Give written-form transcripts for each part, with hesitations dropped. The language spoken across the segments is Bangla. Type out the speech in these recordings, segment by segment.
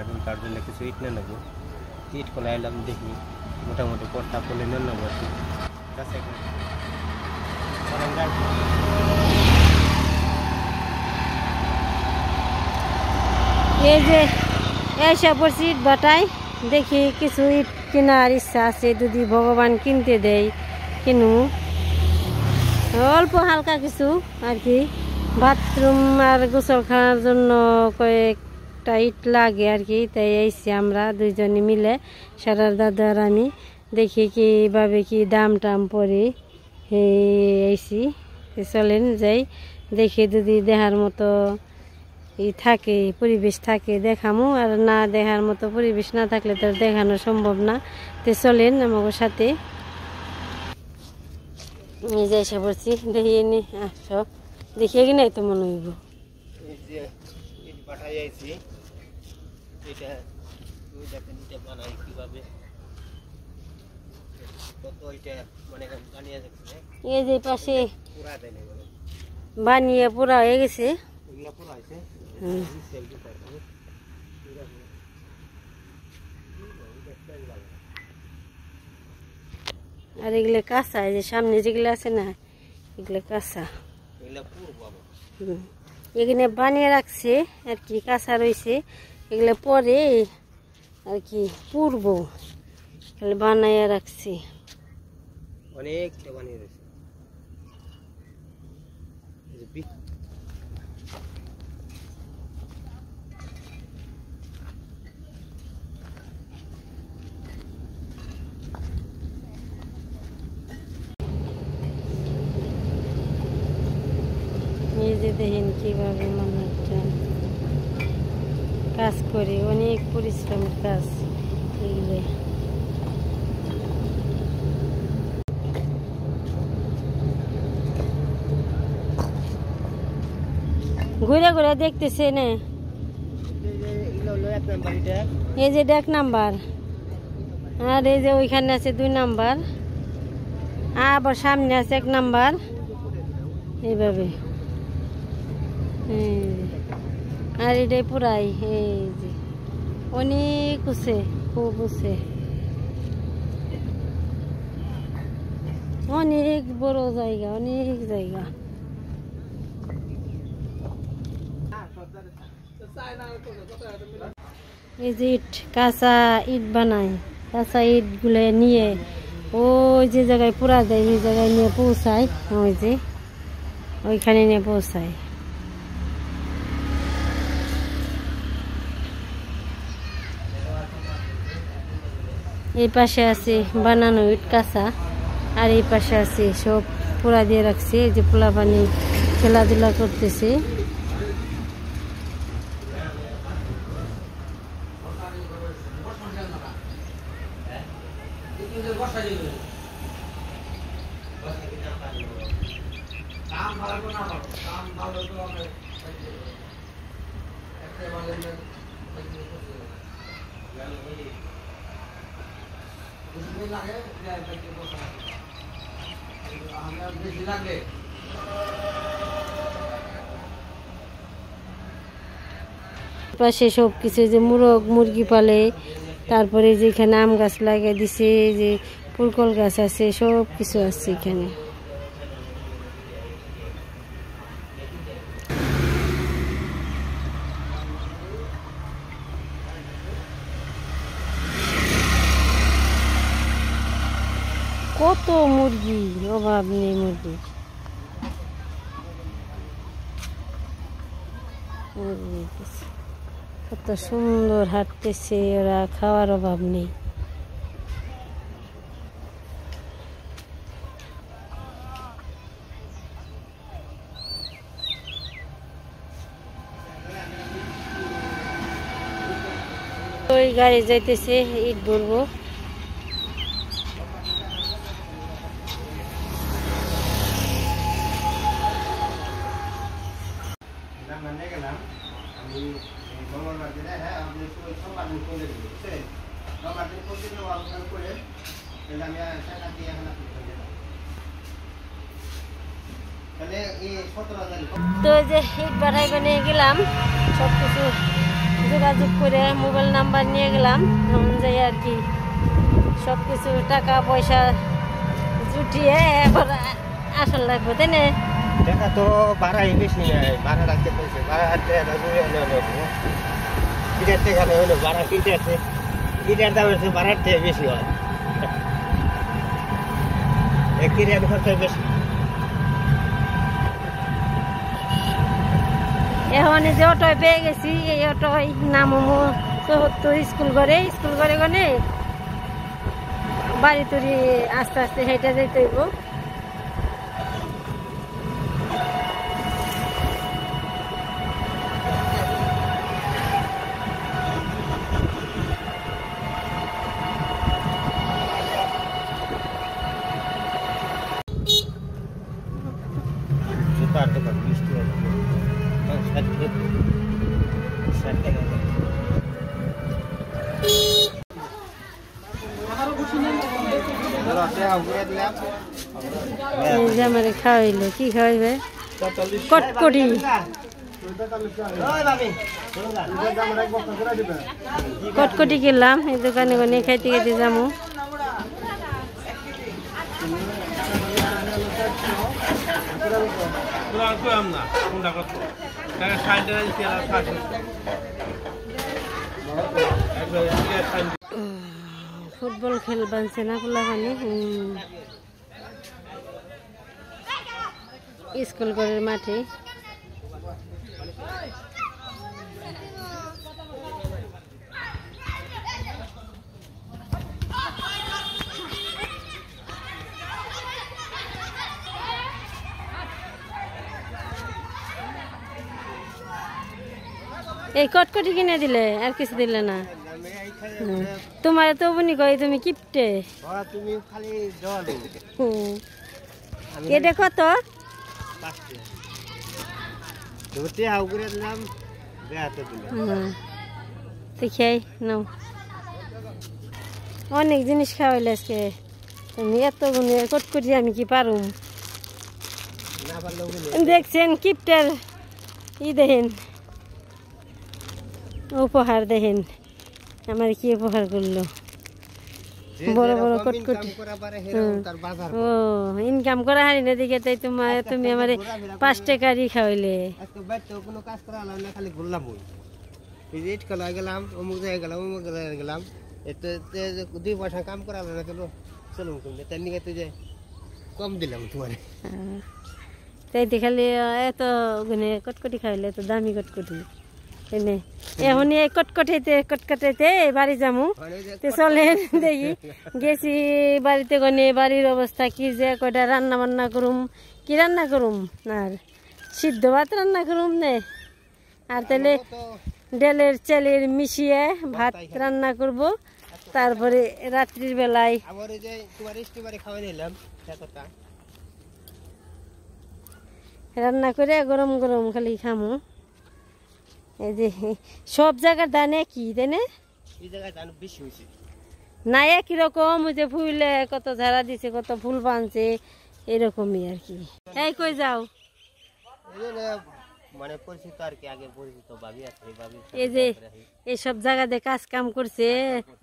গার্ডেন তার জন্য কিছু ইট নিয়ে নেবো। ইট করে আইলাম, দেখি মোটামুটি পটটা করলে নিয়ে নেবো আর কি। এই যে এসে পড়ছি ইট বাটায়, দেখি কিছু ইট কেনার ইচ্ছা আছে, যদি ভগবান কিনতে দেয় কিনু। অল্প হালকা কিছু আর কি, বাথরুম আর গোসলখানার জন্য কয়েকটা ইট লাগে আর কি। তাই আইছি আমরা দুইজনে মিলে, সারার দাদা আর আমি। দেখি কিভাবে কি দাম টাম পরে আইছি। চলেন যাই, দেখি যদি দেখার মতো থাকে, পরিবেশ থাকে দেখামু, আর না দেখার মতো পরিবেশ না থাকলে তো দেখানো সম্ভব না। তো চলেন আমার সাথে। নিজে এসে পড়ছি, দেখি নি আসো, দেখি কি নাই তো মনে হইব। এই যে পাশে বানিয়ে পুরা হয়ে গেছে। আর এগুলো কাঁচা, এই যে সামনে যেগুলো আছে না, এগুলো কাঁচা। এখানে বানিয়ে রাখছে আর কি, কাঁচা রয়েছে। এগুলো পরে আর কি পূর্ব বানাইয়া রাখছি। অনেকটা বানিয়ে রয়েছে। এই যে দেখেন কিভাবে মানুষজন কাজ করে, অনেক পরিশ্রমের কাজ এগুলো। ঘুরে ঘুরে দেখতেছে না, এই যে 1 নাম্বার, আর এই যে ওইখানে আছে 2 নাম্বার, আবার সামনে আছে 1 নাম্বার, এইভাবে। আর এটাই পুরাই, এই যে অনেক উঁচে, খুব উঁচে, অনেক বড় জায়গা, অনেক জায়গা। এই যে ইট, কাঁচা ইট বানায়, কাঁচা ইট গুলো নিয়ে ওই যে জায়গায় পুরা যায়, ওই জায়গায় নিয়ে পৌঁছায়, ওই যে ওইখানে নিয়ে পৌঁছায়। এই পাশে আছে বানানো ইট কাঁচা, আর এই পাশে আছে সব পুরা দিয়ে রাখছে। এই যে পোলা পানি খেলাধুলা করতেছে। পাশে সব কিছু, যে মুরগ মুরগি পালে, তারপরে যেখানে আম গাছ লাগিয়ে দিছে, যে পুরকল গাছ আছে, সব কিছু আছে এখানে। কত মুরগি, অভাব নেই মুরগির। কত সুন্দর হাঁটতেছে ওরা, খাওয়ার অভাব নেই। ওই গাড়ি যাইতেছে, ইট বলবো। তো যে ইট বাড়াই বানিয়ে গেলাম, সবকিছু যোগাযোগ করে মোবাইল নাম্বার নিয়ে গেলাম। এখন যাই আর কি সব কিছু টাকা পয়সা জুটিয়ে এবার আসল লাগবে, তাই না? দেখা তো ভাড়াই বেশি নেয়, ভাড়া রাখতে পেয়েছে, ভাড়া হাতে কিটার থেকে হলো ভাড়া কিটারতে, কিটার দাম হচ্ছে ভাড়ার থেকে বেশি হয়, কিটার খরচ বেশি। এখন এই যে অটোয় পেয়ে গেছি, এই অটোয় নামো 74 স্কুল করে গনে বাড়ি তৈরি আস্তে আস্তে হেঁটে যেতে হইব। জুতার দোকান 20 টাকা। এই যে আমার খাওয়াইলো, কি খাওয়াইবে? কটকটি। কটকটি কিনলাম এই দোকানে গনে খাইতে খাইতে যাবো। ফুটবল খেল বানছে না পোলাপানি, স্কুল ঘরের মাঠে। এই কটকটি কিনে দিলে আর কিছু দিলে না? তোমার তো বনি কই তুমি কিপটে। তুমি খালি জল এটা কত? দেখাই নাও, অনেক জিনিস খাওয়াইলে আজকে তুমি, এত গুণে কটকটি আমি কি পারুম? দেখছেন কিপটার ই দেখেন, উপহার দেখেন আমার কি উপহার করলো, বড় বড় কটকটি। ও ইনকাম করা হারি না দেখে তাই তুমি আমার 5 টাকারই খাওয়াইলে। খালি ঘুরলাম, গেলাম অমুক জায়গায় গেলাম, অমুক জায়গায় গেলাম, 2 পয়সা কাম করা না চলো চলুন তার নিকে তুই যে কম দিলাম তোমার। তাই খালি এত গুনে কটকটি খাইলে, এত দামি কটকটি। এখন এই কটকটাইতে বাড়ি যামু, চলেন দেখি। গেছি বাড়িতে গনে, বাড়ির অবস্থা কি যে, কয়টা রান্না বান্না করুম, কি রান্না করুম? আর সিদ্ধ ভাত রান্না করুম নে, আর তাহলে ডালের চালের মিশিয়ে ভাত রান্না করব। তারপরে রাত্রির বেলায় রান্না করে গরম গরম খালি খামু। এই যে সব জায়গার দান একই, তাই না? না একই রকম, ওই যে ফুলে কত ঝাড়া দিছে, কত ফুল বানছে, এরকমই আর কি। এই কই যাও? এই যে এইসব জায়গাতে কাজ কাম করছে,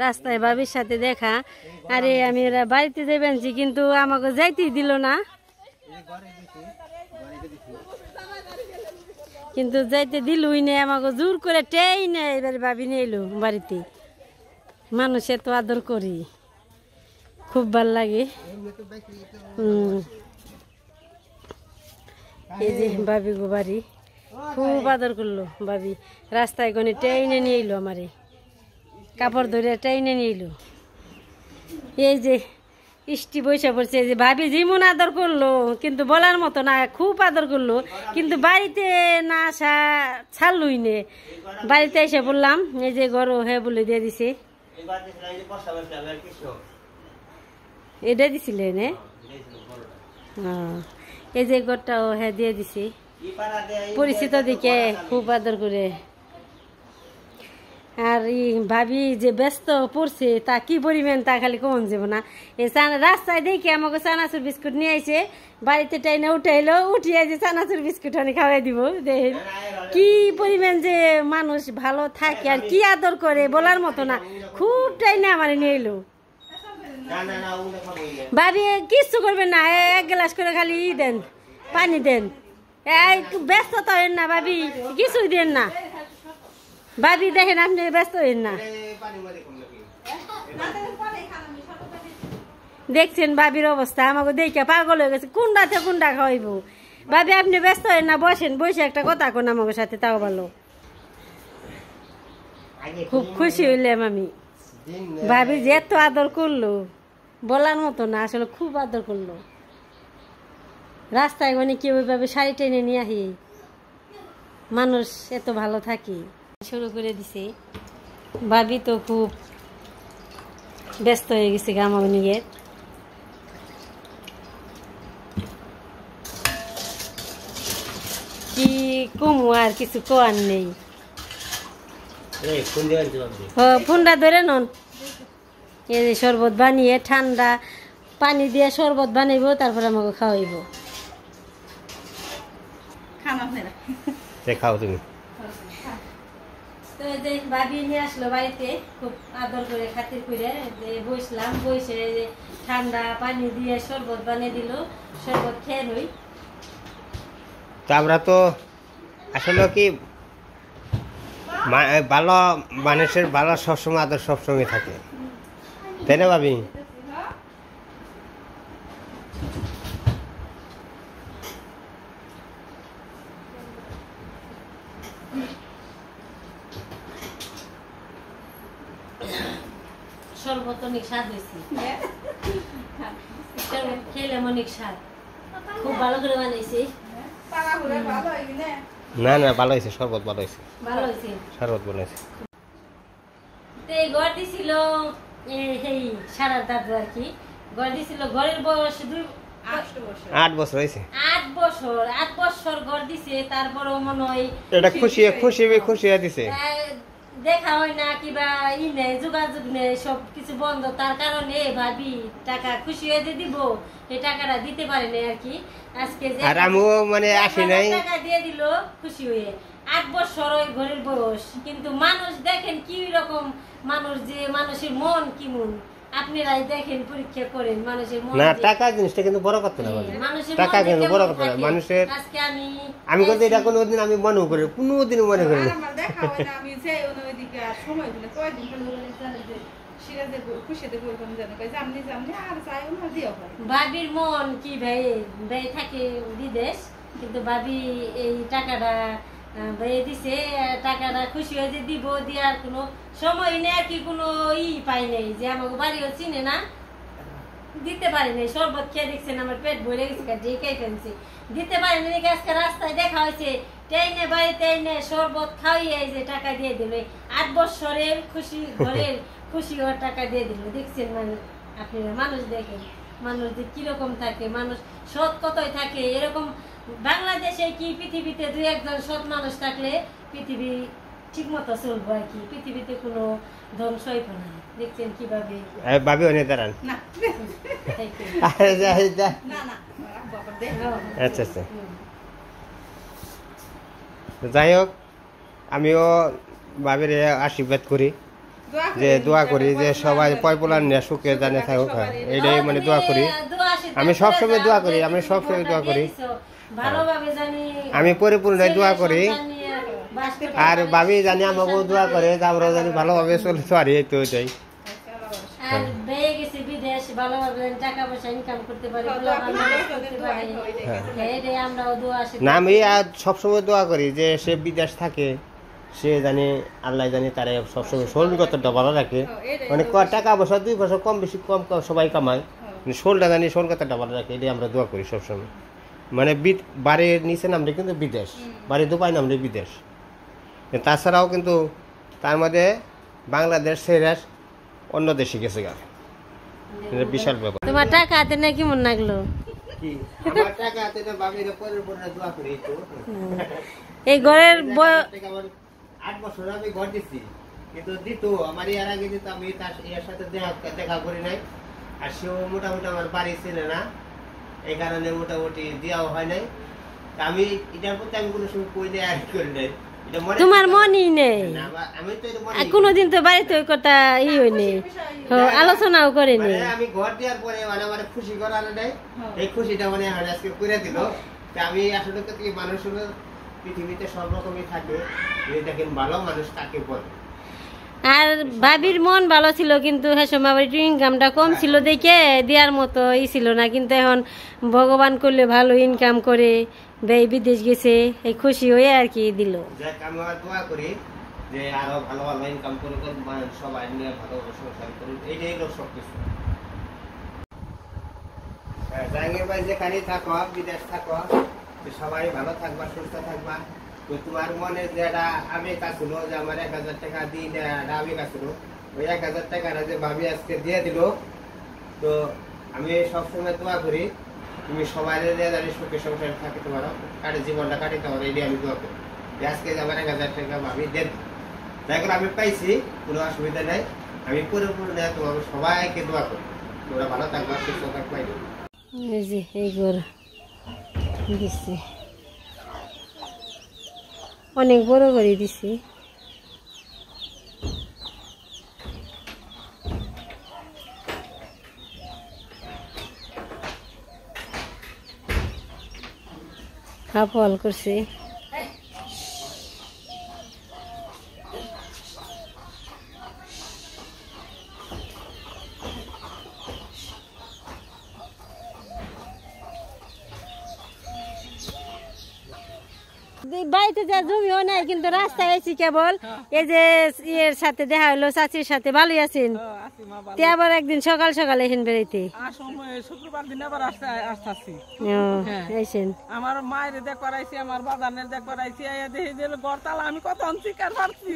রাস্তায় ভাবির সাথে দেখা। আরে আমি ওরা বাড়িতে যাবেনছি, কিন্তু আমাকে যাইতেই দিল না, কিন্তু যাইতে দিলই না আমাকে, জোর করে টেই না এবার ভাবি নিয়ে এলো বাড়িতে। মানুষে তো আদর করি, খুব ভাল লাগে। এই যে ভাবি গো বাড়ি, খুব আদর করলো ভাবি। রাস্তায় গনে টেইনে নিয়ে এলো আমারে, কাপড় ধরে টেইনে নিয়ে এলো। এই যে ইষ্টি বৈশা পড়ছে, এই যে ভাবি যেমন আদর করলো, কিন্তু বলার মতো না, খুব আদর করলো, কিন্তু বাড়িতে না আসা ছাড়লই নে। বাড়িতে এসে বললাম এই যে গরো হ্যাঁ বলে দিয়ে দিছে। এটা দিছিলে নে? এই যে ঘরটাও হ্যাঁ দিয়ে দিছি, পরিচিত দিকে খুব আদর করে। আর ভাবি যে ব্যস্ত পড়ছে তা কি পরিমাণ তা খালি কমন যাব না। এই রাস্তায় দেখে আমাকে চানাচুর বিস্কুট নিয়ে আইছে, বাড়িতে টাইনে উঠাইলো, উঠিয়ে যে চানাচুর বিস্কুট অনেক খাওয়াই দিব। দেখেন কি পরিমাণ যে মানুষ ভালো থাকে আর কি আদর করে বলার মতো না। খুব টাইনে আমার নিয়ে এলো। ভাবি কিচ্ছু করবেন না, এক গ্লাস করে খালি দেন, পানি দেন। ব্যস্ত তো হেন না ভাবি, কিছুই দেন না ভাবি। দেখেন আপনি ব্যস্ত হেন না, দেখছেন ভাবির অবস্থা। আমাকে দেখে পাগল হয়ে গেছে, কোনটাতে কোনটা খাওয়াইব। ভাবি আপনি ব্যস্ত হেন না, বসেন, বসে একটা কথা কোন আমাকে সাথে, তাও ভালো। খুব খুশি হইলাম আমি। ভাবি যে এত আদর করলো বলার মতো না, আসলে খুব আদর করলো। রাস্তায় মানে কেউ ওইভাবে শাড়ি টেনে নিয়ে আহি, মানুষ এত ভালো থাকি শুরু করে দিছে। ভাবি তো খুব ব্যস্ত হয়ে গেছে আমার নিয়ে। কি কমু আর কিছু কোয়ার নেই। ফোনটা ধরে নন, এই যে শরবত বানিয়ে ঠান্ডা পানি দিয়ে শরবত বানাইব, তারপর আমাকে খাওয়াইব। খাও তুমি। তো যে ভাবি নিয়ে আসলো বাড়িতে, খুব আদর করে খাতির করে বসলাম, বসে ঠান্ডা পানি দিয়ে শরবত বানিয়ে দিল, শরবত খেয়ে নই। তো আমরা তো আসলে কি ভালো মানুষের ভালো সবসময় আদর সবসময় থাকে, তাই না ভাবি? শরবত অনেক স্বাদ হয়েছে, শরবত খেলে অনেক স্বাদ, খুব ভালো করে বানাইছি। না না ভালো হয়েছে, শরবত ভালো হয়েছে, ভালো হয়েছে, শরবত ভালো হয়েছে। ঘর দিছিল এই সারার দাদু আর কি, ঘর দিছিল। ঘরের বয়স 8 বছর হয়েছে। 8 বছর ঘর দিছে, তারপরেও মনে হয় এটা খুশি খুশি খুশি দিছে। দেখা হয় না কিবা ই নেই, যোগাযোগ নেই, সব কিছু বন্ধ। তার কারণে ভাবি টাকা খুশি হয়ে যে দিব, এই টাকাটা দিতে পারে না আর কি। আজকে আর আমিও মানে আসি নাই, টাকা দিয়ে দিল খুশি হয়ে। 8 বছর ওই ঘরের বয়স, কিন্তু মানুষ দেখেন কি রকম মানুষ, যে মানুষের মন কি মন আপনারাই দেখেন, পরীক্ষা করেন মানুষের মন। না টাকা জিনিসটা কিন্তু বড় কথা না, টাকা কিন্তু বড় কথা না মানুষের। আজকে আমি কিন্তু এটা কোনোদিন আমি মনে করি, কোনোদিন মনে করি না। ভাবির মন কি ভাই, ভাই থাকে বিদেশ, কিন্তু ভাবি এই টাকাটা ভাই দিছে, টাকাটা খুশি হয়ে যে দিব, দেওয়ার কোনো সময় নেই আর কি, কোনো পাই নাই। যে আমাকে বাড়িও চিনে না, দিতে পারি নাই। শরবত খেয়ে দেখছেন আমার পেট ভরে গেছে, খাই ফেলছি, দিতে পারি না। আজকে রাস্তায় দেখা হয়েছে, ট্রেনে বাড়িতে এনে শরবত খাওয়াই যে টাকা দিয়ে দিল। 8 বছরের খুশি ঘরের খুশি হওয়ার টাকা দিয়ে দিল। দেখছেন মানুষ, আপনারা মানুষ দেখেন মানুষ যে কিরকম থাকে, মানুষ সৎ কতই থাকে। এরকম বাংলাদেশে কি পৃথিবীতে 2-1 জন সৎ মানুষ থাকলে পৃথিবী ঠিক মতো চলবো আর কি, পৃথিবীতে কোনো ধ্বংস হইব না। দেখছেন কিভাবে ভাবি অনেক দাঁড়ান। আচ্ছা আচ্ছা, যাই হোক আমিও ভাবির আশীর্বাদ করি, যে দোয়া করি যে সবাই পয়পলার নিয়ে সুখে জানে থাকুক, এইটাই মানে দোয়া করি। আমি সবসময় দোয়া করি, আমি সবসময় দোয়া করি, আমি পরিপূর্ণ দোয়া করি। আর ভাবি জানি আমাকেও দোয়া করে যে আমরা জানি ভালোভাবে চলতে পারি, এই তো ওইটাই। না আমি সবসময় দোয়া করি যে সে বিদেশ থাকে, সে জানি আল্লাহ জানি তারা সবসময় শরীরগতটা ভালো রাখে। মানে টাকা পয়সা 2 পয়সা কম বেশি কম সবাই কামায়, শোলটা জানি শরীরগতটা ভালো রাখে, এটাই আমরা দোয়া করি সবসময়। মানে বাড়ির নিচে নামলে কিন্তু বিদেশ, বাড়ির দুপাই নামলে বিদেশ। তাছাড়াও কিন্তু তার মধ্যে বাংলাদেশ ছেড়ে অন্য দেশে গেছে গা, বিশাল ব্যাপার। তোমার টাকা হাতে না কেমন লাগলো? এই ঘরের 8 বছর আমি ঘর দিচ্ছি, কিন্তু দিত আমার এর আগে দিত, আমি তার এর সাথে দেখা করি নাই, আর সেও মোটামুটি আমার বাড়ি ছিল না, এই কারণে মোটামুটি দেওয়াও হয় নাই। আমি এটার প্রতি আমি কোনো সময় কই নাই আর করি নাই, তোমার মনই নেই, আমি তো কোনোদিন তো বাড়িতে ওই কথা ই হয়নি, আলোচনাও করেনি। আমি ঘর দেওয়ার পরে মানে আমার খুশি করার নাই, এই খুশিটা মানে আজকে করে দিল। আমি আসলে মানুষ হলো পৃথিবীতে সব রকমই থাকে, দেখেন ভালো মানুষ কাকে বলে। আর ভাবির মন ভালো ছিল, কিন্তু হ্যাঁ সময় আবার একটু ইনকামটা কম ছিল দেখে দেওয়ার মতো ই ছিল না। কিন্তু এখন ভগবান করলে ভালো ইনকাম করে, ব্যয় বিদেশ গেছে, এই খুশি হয়ে আর কি দিল। আমি দোয়া করি যে আরো ভালো ভালো ইনকাম করুক, সবাই নিয়ে ভালো সংসার করুক, এইটাই হলো সবকিছু। জাহাঙ্গীর ভাই যেখানে থাকো, বিদেশ থাকো, সবাই ভালো থাকবা, সুস্থ থাকবা। তো তোমার মনে যেটা আবেগ আসলো যে আমার 1000 টাকা দিই, আবেগ আসলো, ওই 1000 টাকাটা যে ভাবি আজকে দিয়ে দিল, তো আমি সবসময় দোয়া করি তুমি সবাই জানি সুখে সংসার থাকতে পারো, জীবনটা কাটাতে পারো, এটাই আমি দোয়া করি। আজকে যে আমার 1000 টাকা ভাবি দেন, তাই করে আমি পাইছি, কোনো অসুবিধা নেই। আমি পরিপূর্ণ তোমার সবাইকে দোয়া করি, তোমরা ভালো থাকবা, সুস্থ থাকবা। এই যে এই গরু দিচ্ছি, অনেক বড় করে দিছি। হাফল করছি। বাড়িতে যা জমিও নাই, কিন্তু রাস্তায় আছি কেবল। এই যে এর সাথে দেখা হলো, চাচির সাথে। ভালোই আছেন? তে আবার একদিন সকাল সকাল এসেন বেড়াইতে, শুক্রবার দিন আবার আসতেছি। আইসেন আমার মায়ের দেখবার আইসি, আমার বাজানের দেখবার আইসি, গড়তালা আমি কত অনচিকার পারছি।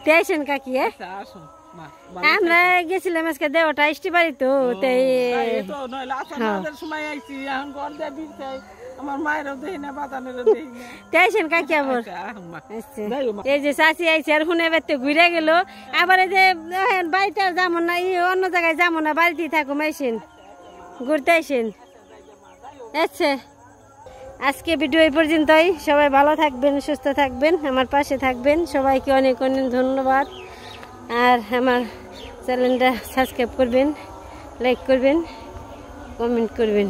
তে আইসেন কাকি? আসুন, আমরা গেছিলাম আজকে দেওয়াটা ইষ্টি বাড়ি, তো সময় আইসি, এখন ঘর দিয়ে বিল চাই, আমার মায়েরও দেখি না, বাজানেরও দেখি না। তেইছেন কাকি আবার? এই যে চাচি আইসি, আর শুনে বেড়তে ঘুরে গেল আবার। এই যে বাড়িতে যাবো না, অন্য জায়গায় যাবো না, বাড়িতেই থাকুম। আইসেন, ঘুরতে আইসেন। আচ্ছা, আজকে ভিডিও এই পর্যন্তই। সবাই ভালো থাকবেন, সুস্থ থাকবেন, আমার পাশে থাকবেন। সবাইকে অনেক অনেক ধন্যবাদ। আর আমার চ্যানেলটা সাবস্ক্রাইব করবেন, লাইক করবেন, কমেন্ট করবেন।